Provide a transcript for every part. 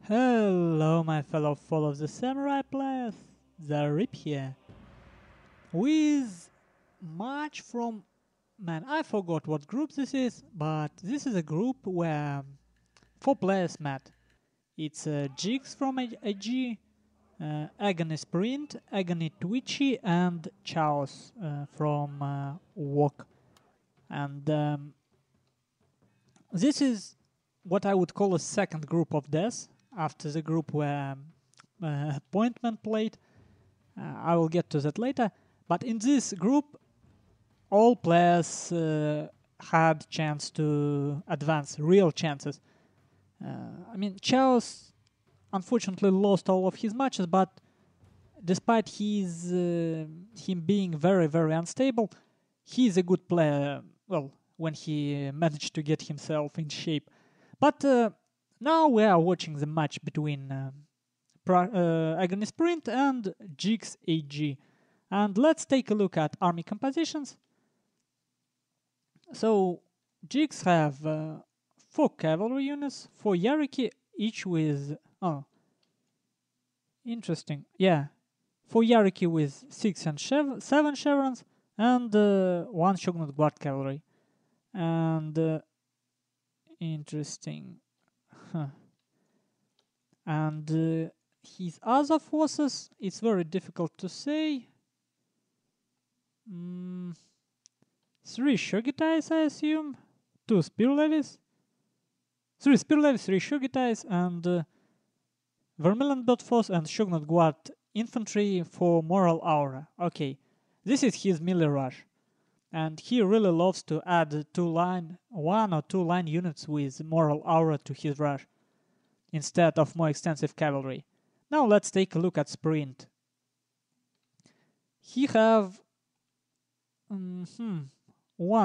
Hello, my fellow followers, the samurai players, Zaript here. With March from... Man, I forgot what group this is, but this is a group where 4 players met. It's Jigs from AG, Aggony Sprint, Aggony Twitchy, and Chaos from Walk. And this is what I would call a second group of death, after the group where Appointment played. I will get to that later. But in this group, all players had chance to advance, real chances. I mean, Chaos unfortunately lost all of his matches, but despite him being very, very unstable, he's a good player, well, when he managed to get himself in shape. But now we are watching the match between Aggony Sprint and Jigs AG. And let's take a look at army compositions. So Jigs have 4 cavalry units, 4 Yariki, each with... Oh, interesting. Yeah, 4 Yariki with 6 and 7 chevrons, and 1 Shogun Guard cavalry. And interesting. Huh. And his other forces, it's very difficult to say. 3 Shogitais, I assume. 2 spear levies. 3 spear levies, 3 Shogitais, and Vermilion Belt Force and Shogun Guard infantry for moral aura. Okay, this is his melee rush. And he really loves to add 1 or 2 line units with moral aura to his rush, instead of more extensive cavalry. Now let's take a look at Sprint. He have 1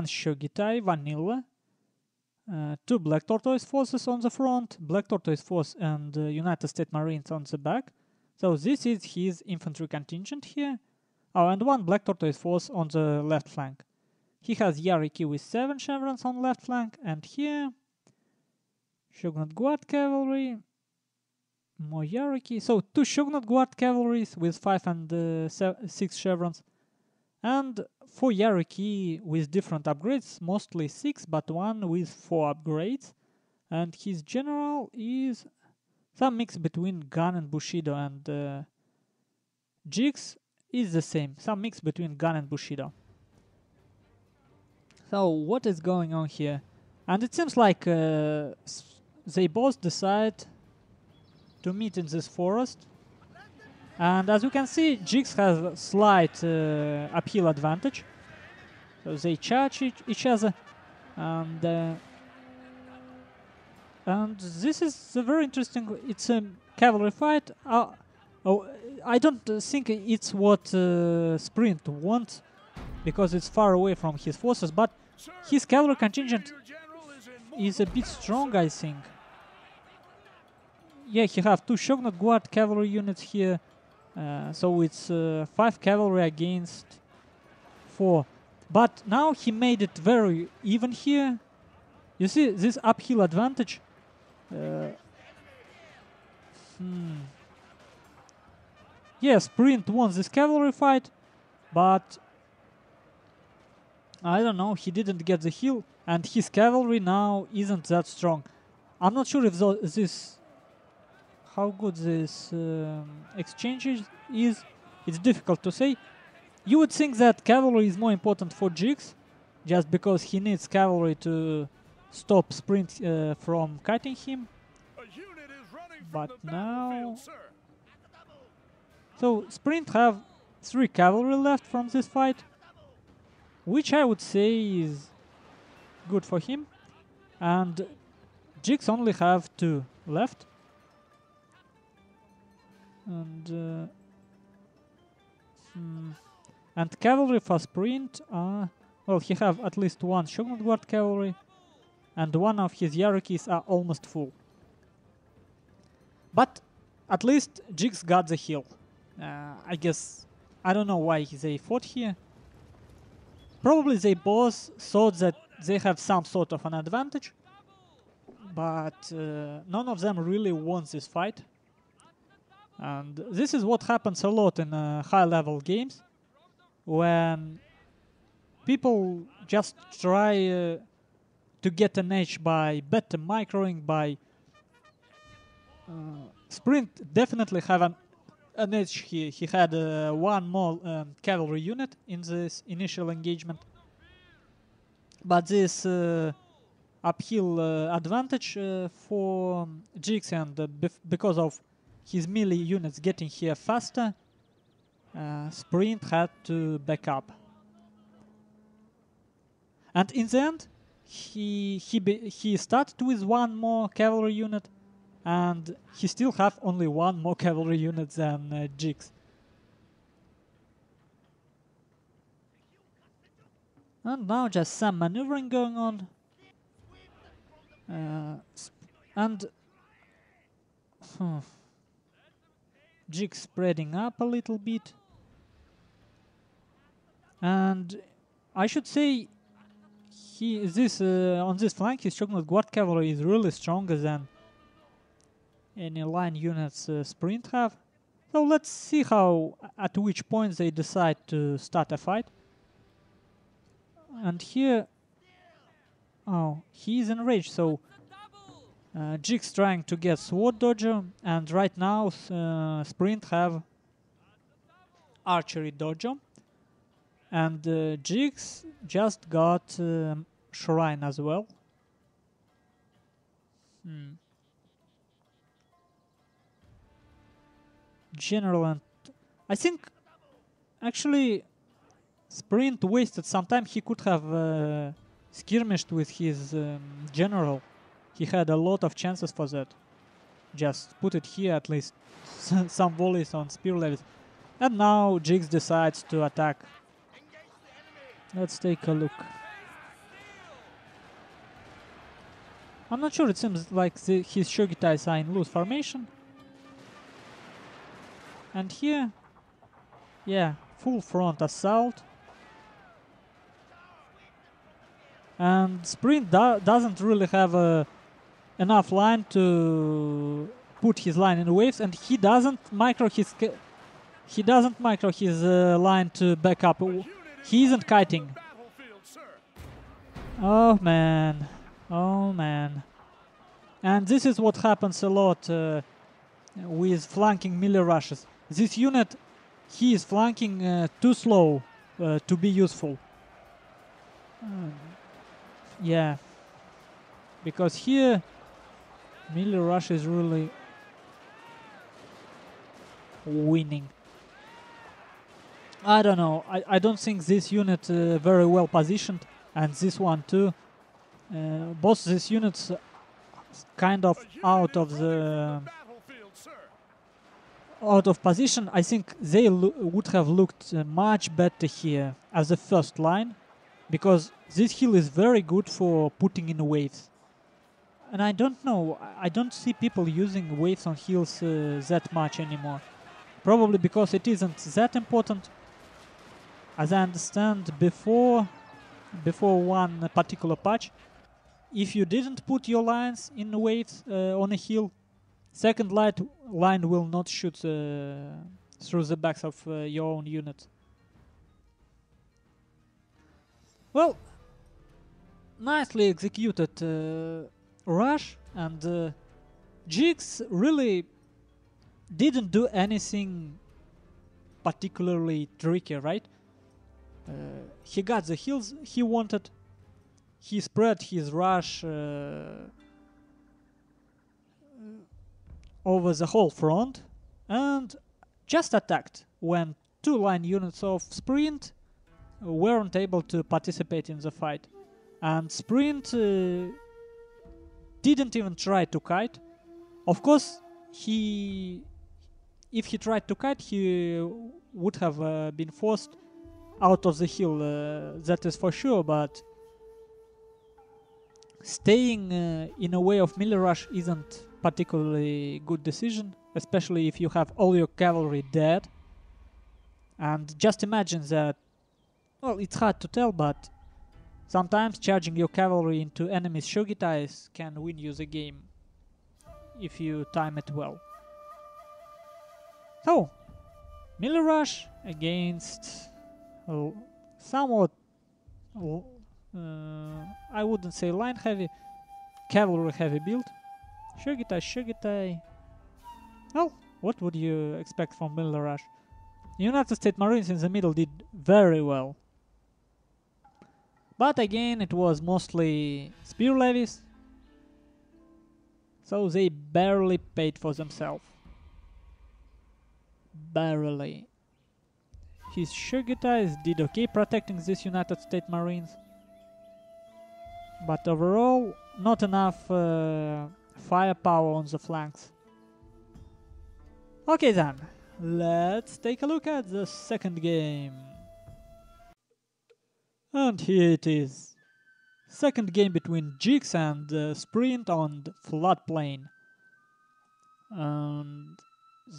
Shogitai vanilla, 2 Black Tortoise forces on the front, Black Tortoise force and United States Marines on the back. So this is his infantry contingent here. Oh, and 1 Black Tortoise force on the left flank. He has Yariki with 7 chevrons on left flank, and here Shogun Guard cavalry, more Yariki. So 2 Shogun Guard cavalries with 5 and 6 chevrons, and 4 Yariki with different upgrades, mostly 6, but 1 with 4 upgrades. And his general is some mix between Gun and Bushido, and Jigs is the same, some mix between Gun and Bushido. So what is going on here? And it seems like they both decide to meet in this forest. And as you can see, Jigs has a slight uphill advantage. So they charge each other. And this is a very interesting... It's a cavalry fight. I don't think it's what Sprint wants, because it's far away from his forces, but his cavalry contingent is a bit strong, I think. Yeah, he have 2 Shogun Guard cavalry units here, so it's 5 cavalry against 4. But now he made it very even here. You see this uphill advantage? Yeah, Sprint won this cavalry fight, but I don't know, he didn't get the hill, and his cavalry now isn't that strong. I'm not sure if how good this exchange is. It's difficult to say. You would think that cavalry is more important for Jigs, just because he needs cavalry to stop Sprint from cutting him. But now... So Sprint have 3 cavalry left from this fight, which I would say is good for him. And Jigs only have 2 left. And cavalry for Sprint are... Well, he have at least 1 Shogun Guard cavalry, and 1 of his Yarikis are almost full. But at least Jigs got the hill. I guess... I don't know why they fought here. Probably they both thought that they have some sort of an advantage. but none of them really wants this fight. And this is what happens a lot in high-level games, when people just try to get an edge by better microing, by Sprint definitely have an edge here. He had one more cavalry unit in this initial engagement, but this uphill advantage for Jigs, and because of his melee units getting here faster, Sprint had to back up. And in the end, he started with one more cavalry unit, and he still have only one more cavalry unit than Jigs. And now just some maneuvering going on. And Jigs spreading up a little bit. And I should say on this flank his Shogun Guard cavalry is really stronger than any line units Sprint have. So let's see at which point they decide to start a fight. And here, oh, he's enraged, so Jigs trying to get sword dodger, and right now Sprint have archery dodger, and Jigs just got shrine as well. General, and I think actually Sprint wasted some time. He could have skirmished with his general. He had a lot of chances for that. Just put it here, at least some volleys on spear levels. And now Jigs decides to attack. Let's take a look. I'm not sure, it seems like his Shogitais are in loose formation. And here, yeah, full front assault. And Sprint doesn't really have enough line to put his line in waves, and he doesn't micro his line to back up. He isn't kiting. Oh man, oh man. And this is what happens a lot with flanking melee rushes. This unit, he is flanking too slow to be useful. Yeah, because here melee rush is really winning. I don't know. I don't think this unit very well positioned, and this one too. Both these units kind of out of position. I think they would have looked much better here as a first line, because this hill is very good for putting in waves. And I don't know, I don't see people using waves on hills that much anymore. Probably because it isn't that important. As I understand, before one particular patch, if you didn't put your lines in waves on a hill, second line will not shoot through the backs of your own unit. Well, nicely executed rush, and Jigs really didn't do anything particularly tricky, right? He got the hills he wanted. He spread his rush over the whole front and just attacked when two line units of Sprint weren't able to participate in the fight. And Sprint didn't even try to kite. Of course, if he tried to kite, he would have been forced out of the hill, that is for sure, but staying in a way of melee rush isn't particularly good decision, especially if you have all your cavalry dead. And just imagine that, well, it's hard to tell, but Sometimes charging your cavalry into enemies' shogitais can win you the game if you time it well. So, melee rush against somewhat, I wouldn't say line heavy, cavalry heavy build. Shogitai. Well, what would you expect from melee rush? United States Marines in the middle did very well. But again, it was mostly spear levies, so they barely paid for themselves. Barely. His shogitais did okay protecting these United States Marines, but overall, not enough firepower on the flanks. Okay then, let's take a look at the second game. And here it is. Second game between Jigs and Sprint on the floodplain. And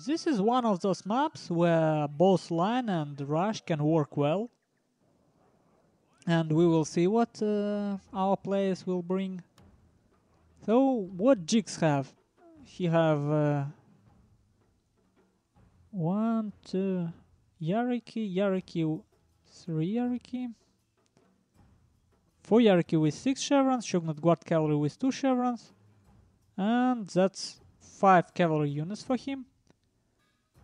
this is one of those maps where both line and rush can work well. And we will see what our players will bring. So, what Jigs have? He have 1, 2, Yariki, 3 Yariki, 4 Yariki with 6 chevrons, Shogun Guard Cavalry with 2 chevrons, and that's 5 cavalry units for him.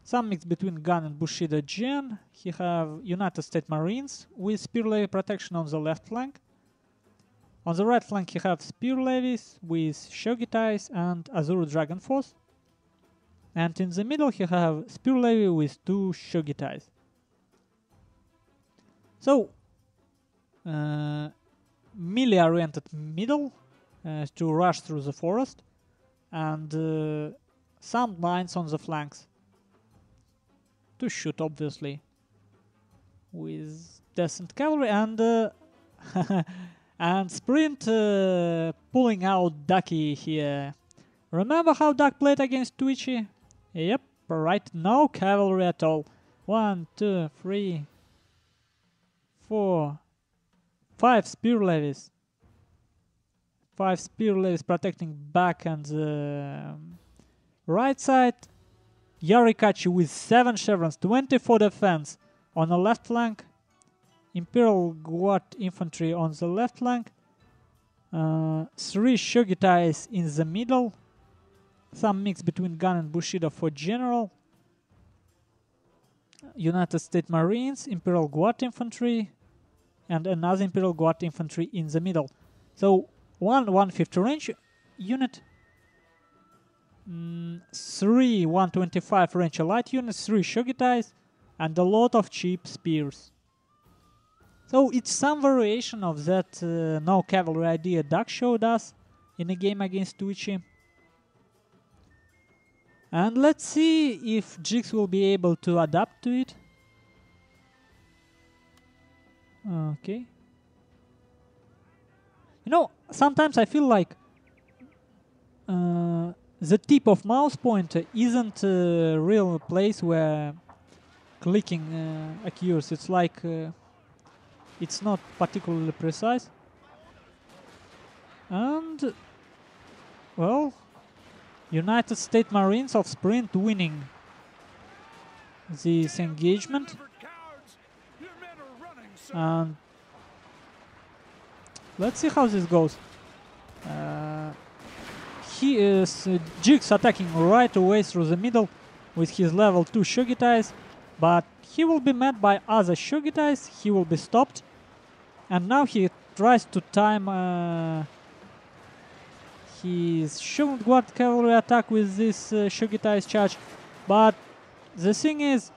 Some mix between gun and Bushido Gen. He have United States Marines with spear levy protection on the left flank. On the right flank he have spear levies with shogitais and Azure Dragon Force. And in the middle he have spear levy with 2 shogitais. So, melee-oriented middle to rush through the forest, and some lines on the flanks to shoot, obviously, with decent cavalry, and and Sprint pulling out Ducky here. Remember how Duck played against Twitchy? Yep, right, no cavalry at all. 1, 2, 3, 4, 5 spear levies. 5 spear levies protecting back and the right side. Yarikachi with 7 chevrons, 24 defense on the left flank. Imperial Guard infantry on the left flank. 3 shogitais in the middle. Some mix between gun and Bushido for general. United States Marines, Imperial Guard infantry, and another Imperial Guard infantry in the middle. So 150 range unit, 3 125 range light units, 3 shogitais, and a lot of cheap spears. So it's some variation of that no cavalry idea Duck showed us in a game against Twitchy. And let's see if Jigs will be able to adapt to it. Okay. You know, sometimes I feel like the tip of mouse pointer isn't a real place where clicking occurs. It's like it's not particularly precise. And, well, United States Marines of Sprint winning this engagement. And let's see how this goes. He is Jigs attacking right away through the middle with his level 2 shogitais, but he will be met by other shogitais. He will be stopped, and now he tries to time his Shogun Guard cavalry attack with this shogitais charge, but the thing is,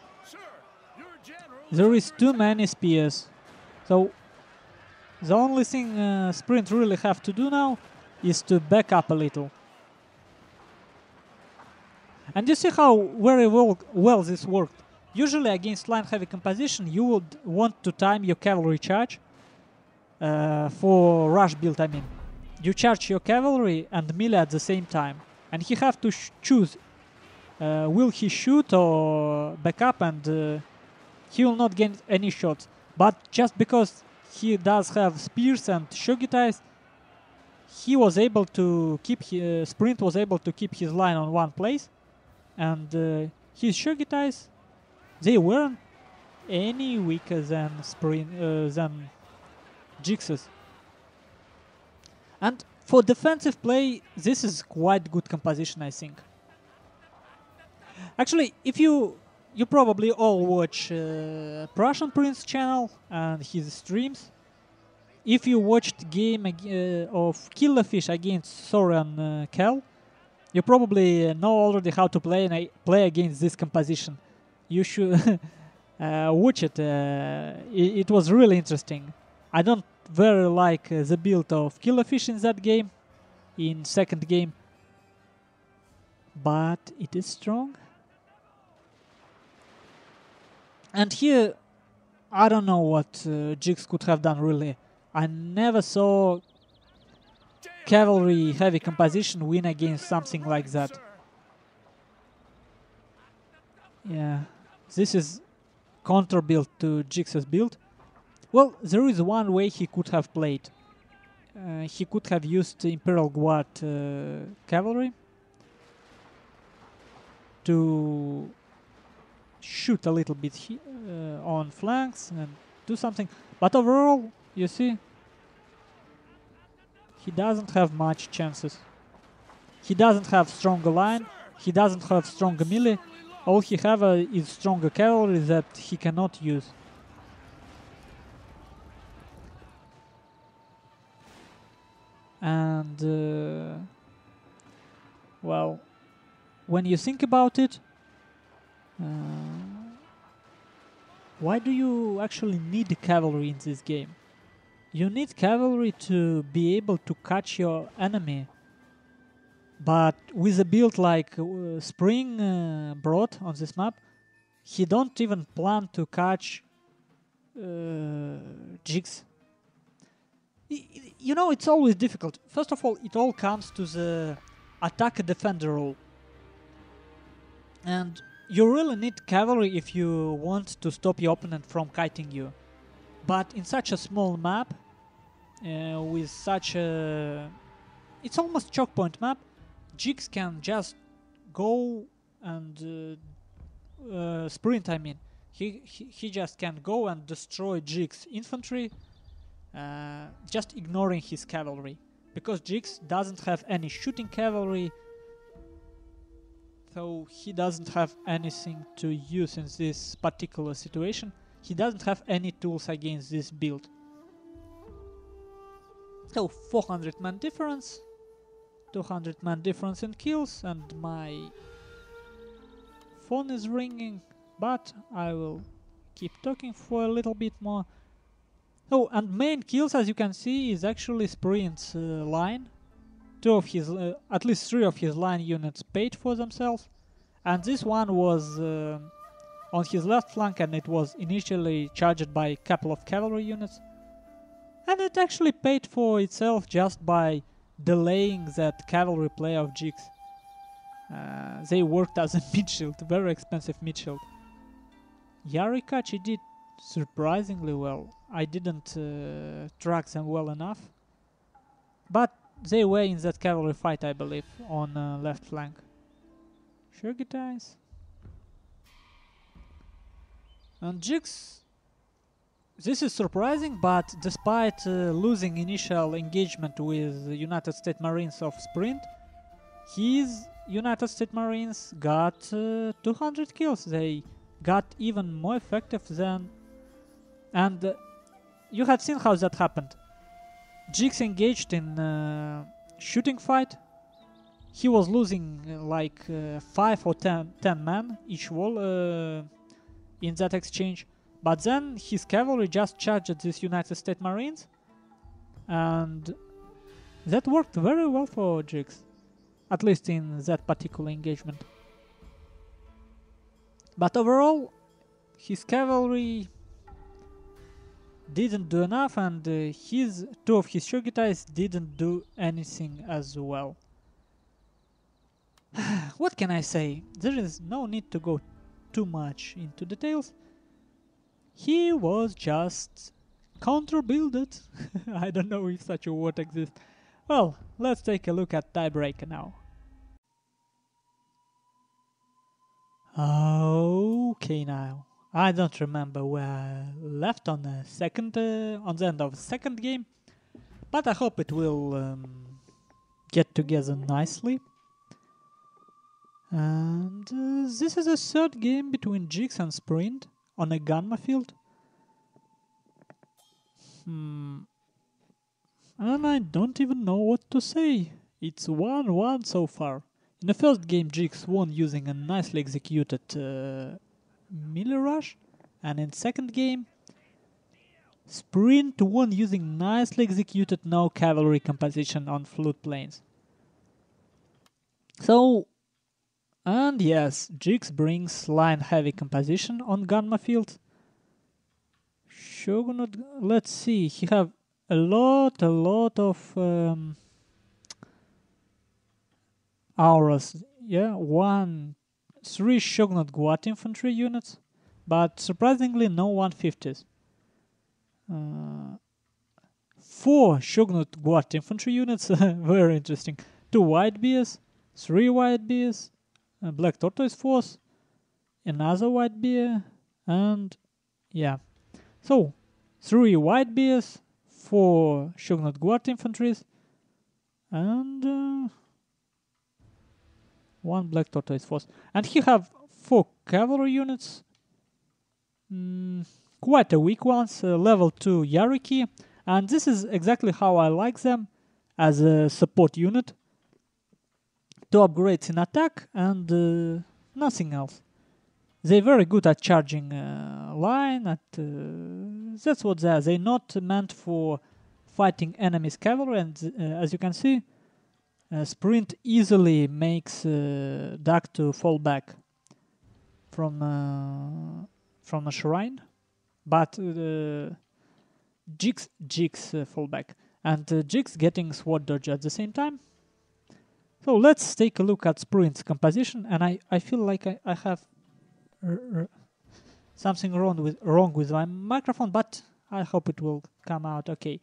there is too many spears. So the only thing Sprint really have to do now is to back up a little. And you see how very well this worked. Usually against line heavy composition you would want to time your cavalry charge for rush build, I mean. You charge your cavalry and melee at the same time, and he have to choose will he shoot or back up, and he will not gain any shots. But just because he does have spears and shogitais. He was able to keep Sprint was able to keep his line on one place, and his shogitais, they weren't any weaker than Jix's. And for defensive play, this is quite good composition, I think. Actually, if you probably all watch Prussian Prince channel and his streams. If you watched game of Killerfish against Soren Kell, you probably know already how to play against this composition. You should watch it. It was really interesting. I don't very like the build of Killerfish in that game, in second game, but it is strong. And here, I don't know what Jix could have done really. I never saw cavalry heavy composition win against something like that. Yeah, this is counter build to Jix's build. Well, there is one way he could have played. He could have used Imperial Guard cavalry to shoot a little bit on flanks and do something. But overall, you see, he doesn't have much chances. He doesn't have stronger line. He doesn't have stronger melee. All he have is stronger cavalry that he cannot use. And well, when you think about it, why do you actually need cavalry in this game? You need cavalry to be able to catch your enemy. But with a build like Spring brought on this map, he don't even plan to catch Jix. You know, it's always difficult. First of all, it all comes to the attack-defender rule. And you really need cavalry if you want to stop your opponent from kiting you. But in such a small map, with such a... It's almost choke point map, Jix can just go and sprint, I mean. He just can go and destroy Jix infantry, just ignoring his cavalry. Because Jix doesn't have any shooting cavalry, so he doesn't have anything to use in this particular situation. He doesn't have any tools against this build. So 400 man difference, 200 man difference in kills, and my phone is ringing, but I will keep talking for a little bit more. Oh, and main kills, as you can see, is actually Sprint's line. At least 3 of his line units paid for themselves, and this one was on his left flank, and it was initially charged by a couple of cavalry units, and it actually paid for itself just by delaying that cavalry play of Jix. They worked as a mid-shield, very expensive mid-shield. Yarikachi did surprisingly well. I didn't track them well enough, but they were in that cavalry fight, I believe, on left flank. Shogitais. And Jix, this is surprising, but despite losing initial engagement with the United States Marines of Sprint, his United States Marines got 200 kills. They got even more effective than... And you have seen how that happened. Jix engaged in shooting fight. He was losing like 5 or 10 men each wall in that exchange. But then his cavalry just charged these United States Marines, and that worked very well for Jix, at least in that particular engagement. But overall, his cavalry didn't do enough, and 2 of his Shogitais didn't do anything as well. What can I say? There is no need to go too much into details. He was just counter-build it. I don't know if such a word exists. Well, let's take a look at tiebreaker now. Okay, now I don't remember where I left on the second, on the end of the second game, but I hope it will get together nicely. And this is a third game between Jigs and Sprint on a Gunma field. And I don't even know what to say. It's 1-1 so far. In the first game, Jigs won using a nicely executed melee rush, and in second game, Sprint won using nicely executed no cavalry composition on flood plains. So, and yes, Jigs brings line heavy composition on Gunma field. Shogun, let's see, he have a lot of auras. Yeah, 3 Shogunate Guard infantry units, but surprisingly no 150s. 4 Shogunate Guard infantry units, very interesting. 2 white bears, 3 white bears, a black tortoise force, another white bear, and yeah. So, 3 white bears, 4 Shogunate Guard infantries, and 1 black tortoise force. And he have 4 cavalry units, quite a weak ones, level 2 Yariki, and this is exactly how I like them as a support unit. 2 upgrades in attack and nothing else. They're very good at charging line. That's what they are. They're not meant for fighting enemies' cavalry, and as you can see, Sprint easily makes Duck to fall back from a shrine, but Jigs fall back, and Jigs getting sword dodge at the same time. So let's take a look at Sprint's composition, and I feel like I have something wrong with my microphone, but I hope it will come out okay.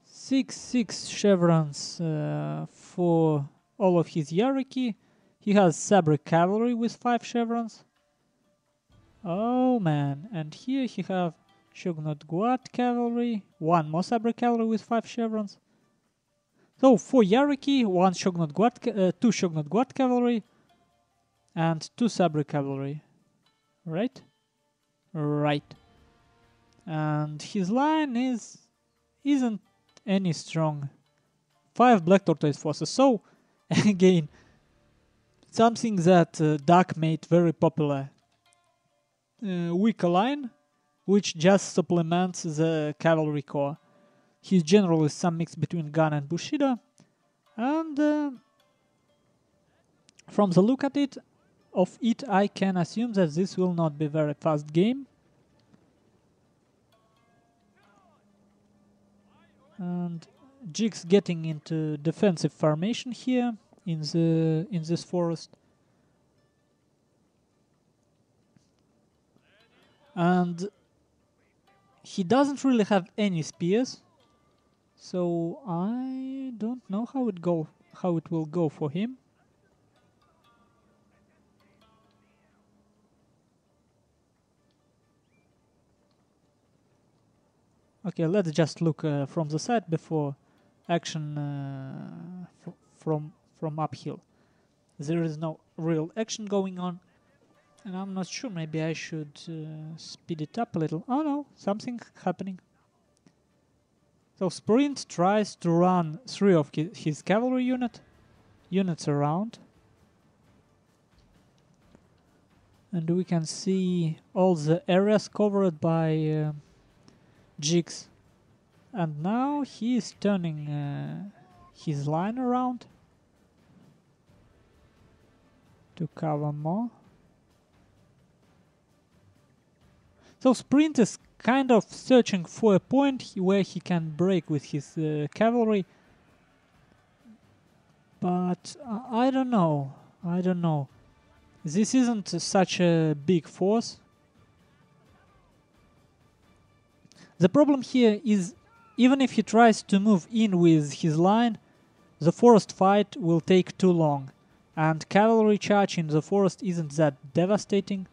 6 chevrons for all of his Yariki. He has Sabre cavalry with 5 chevrons. Oh man, and here he have Shogunate Guard cavalry, 1 more Sabre cavalry with 5 chevrons. So 4 Yariki, 1 Shogunate Guard, 2 Shogunate Guard cavalry, and 2 Sabre cavalry. Right? Right. And his line isn't any strong. 5 black tortoise forces. So again, something that Duck made very popular. Weaker line, which just supplements the cavalry corps. His general is some mix between gun and Bushido, and from the look at it, I can assume that this will not be a very fast game. And Jigs getting into defensive formation here in this forest. And he doesn't really have any spears, so I don't know how it will go for him. Okay, let's just look from the side before action from uphill. There is no real action going on, and I'm not sure. Maybe I should speed it up a little. Oh no, something happening. So Sprint tries to run 3 of his cavalry units around, and we can see all the areas covered by Jigs, and now he is turning his line around to cover more. So Sprint is kind of searching for a point where he can break with his cavalry, but I don't know. This isn't such a big force. The problem here is, even if he tries to move in with his line, the forest fight will take too long, and cavalry charge in the forest isn't that devastating.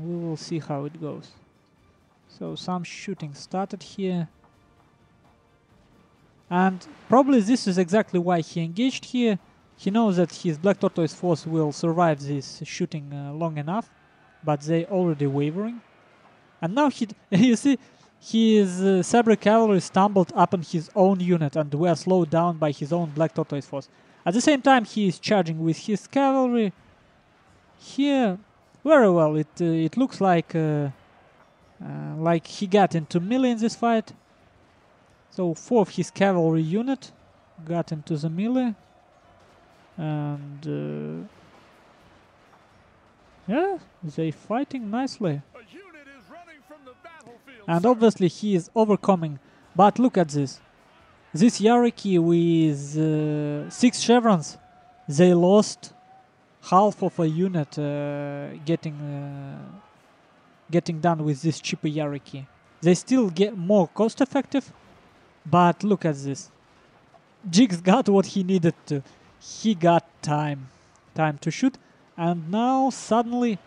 We will see how it goes. So some shooting started here. And probably this is exactly why he engaged here. He knows that his Black Tortoise force will survive this shooting long enough, but they already wavering. And now you see, his Sabre cavalry stumbled upon his own unit and were slowed down by his own Black Tortoise force. At the same time, he is charging with his cavalry. Here, very well, it looks like he got into melee in this fight. So 4 of his cavalry unit got into the melee. And yeah, they fighting nicely. And obviously he is overcoming. But look at this. This Yariki with 6 chevrons, they lost half of a unit getting done with this cheaper Yariki. They still get more cost effective, but look at this. Jigs got what he needed to. He got time to shoot, and now suddenly,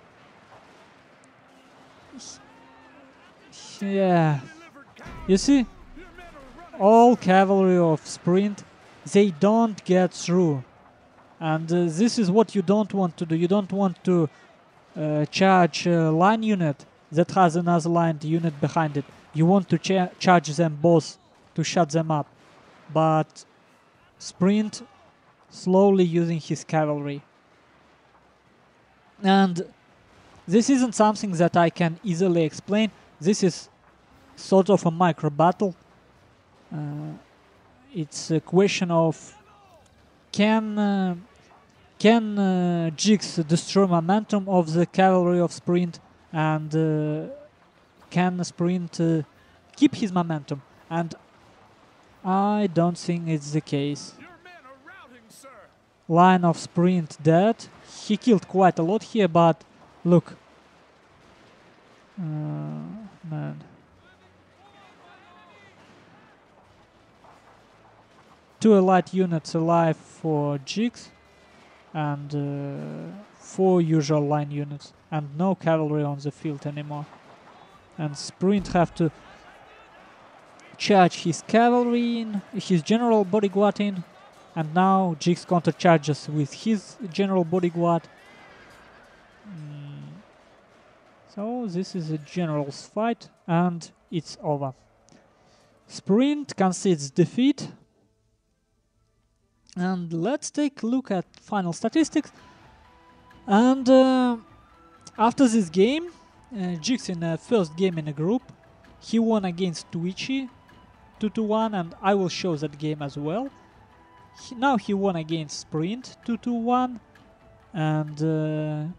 yeah, you see, all cavalry of Sprint, they don't get through, and this is what you don't want to do. You don't want to charge a line unit that has another line unit behind it. You want to charge them both to shut them up, but Sprint slowly using his cavalry. And this isn't something that I can easily explain. This is sort of a micro battle. It's a question of can Jigs destroy momentum of the cavalry of Sprint, and can Sprint keep his momentum? And I don't think it's the case. Line of Sprint dead. He killed quite a lot here, but look. Man. Two elite units alive for Jigs, and 4 usual line units, and no cavalry on the field anymore. And Sprint have to charge his cavalry in, his general bodyguard in, and now Jigs counter charges with his general bodyguard. So this is a general's fight, and it's over. Sprint concedes defeat. And let's take a look at final statistics. And after this game, Jigs in the first game in a group, he won against Twitchy 2-1, and I will show that game as well. Now he won against Sprint 2-1, and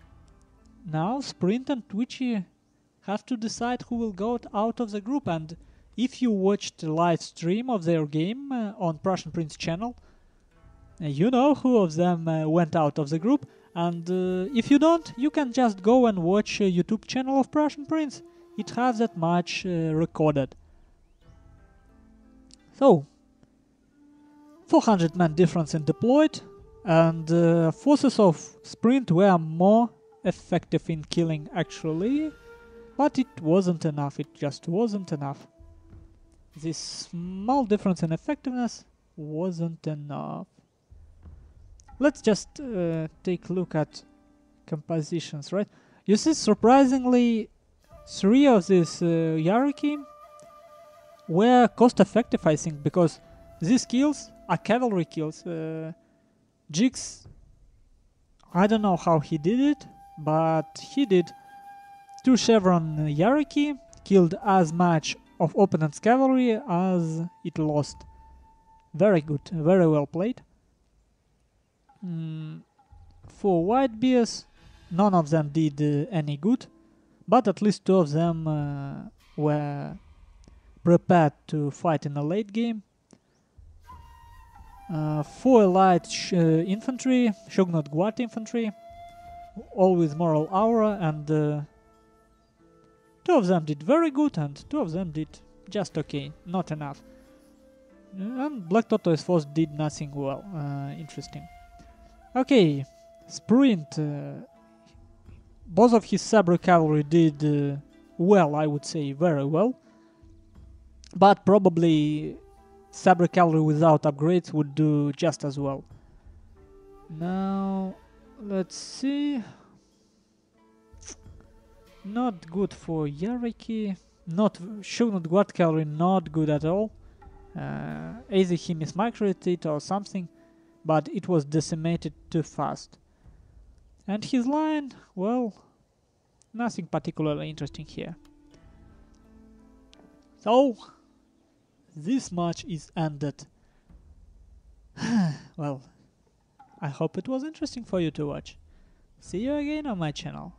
now Sprint and Twitchy have to decide who will go out of the group. And if you watched the live stream of their game on Prussian Prince channel, you know who of them went out of the group. And if you don't, you can just go and watch YouTube channel of Prussian Prince. It has that much recorded. So 400 man difference in deployed, and forces of Sprint were more effective in killing actually, but it wasn't enough. It just wasn't enough. This small difference in effectiveness wasn't enough. Let's just take a look at compositions, right? You see, surprisingly, 3 of these Yariki were cost effective, I think, because these kills are cavalry kills. Jigs, I don't know how he did it, but he did 2 chevron Yariki, killed as much of opponent's cavalry as it lost. Very good, very well played. 4 white bears, none of them did any good, but at least 2 of them were prepared to fight in a late game. 4 elite infantry, Shogun Guard infantry, all with moral aura, and 2 of them did very good and 2 of them did just okay, not enough. And Black Tortoise Force did nothing well, interesting. Okay, Sprint. Both of his Sabre Cavalry did well, I would say, very well. But probably Sabre Cavalry without upgrades would do just as well. Now, let's see. Not good for Yariki. Not Shogun Guard Cavalry, not good at all. Either he mismicroed it or something, but it was decimated too fast. And his line, well, nothing particularly interesting here. So, this match is ended. Well, I hope it was interesting for you to watch. See you again on my channel.